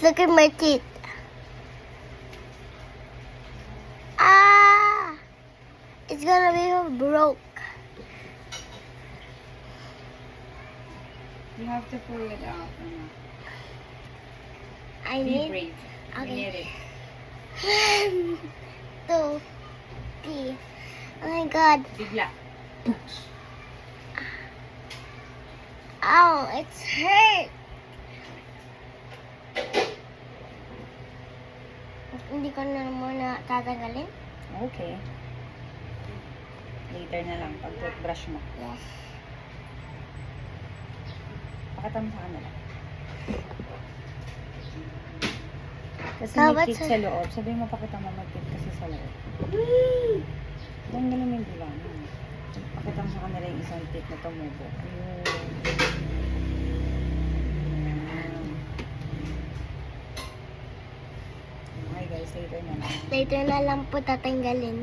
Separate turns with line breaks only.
Look at my teeth. Ah! It's gonna be broke.
You have to pull it out.
I
Be
need
brave. You
Okay.
need it.
1, 2, 3. Oh my god.
Bigla.
Ow, it's hurt. Hindi ko na muna tatanggalin.
Okay. Later na lang, pag toothbrush mo.
Yes.
Pakita mo sa kanila. Kasi
Dapat
may teeth
sa-
sa loob. Sabi mo, pakita mo may teeth kasi sa loob. Tanggalin mo yung dulang. Pakita mo sa kanila yung isang teeth na tumubo. Ayun. Ayan. Okay guys, later na lang.
Later na lang po tatanggalin.